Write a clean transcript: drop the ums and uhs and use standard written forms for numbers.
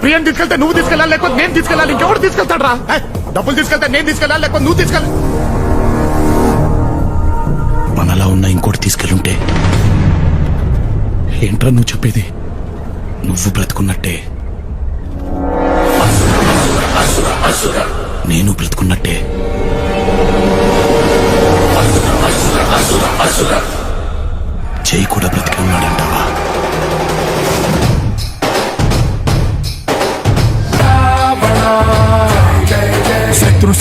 ప్రియం తీసుకెళ్తే నువ్వు తీసుకెళ్ళాలి, లేకపోతే నేను తీసుకెళ్ళాలి, ఇంకెవరు తీసుకెళ్తాడు రా? డబ్బులు తీసుకెళ్తే నేను తీసుకెళ్ళాలి, లేకపోతే నువ్వు తీసుకెళ్ళాలి. మనలా ఉన్న ఇంకోటి తీసుకెళ్ళుంటే ఏంట్రా నువ్వు చెప్పేది? నువ్వు బ్రతుకున్నట్టే, నేను బ్రతుకున్నట్టే. జై కూడా బ్రతికి ఉన్నాడంటావా? శత్రు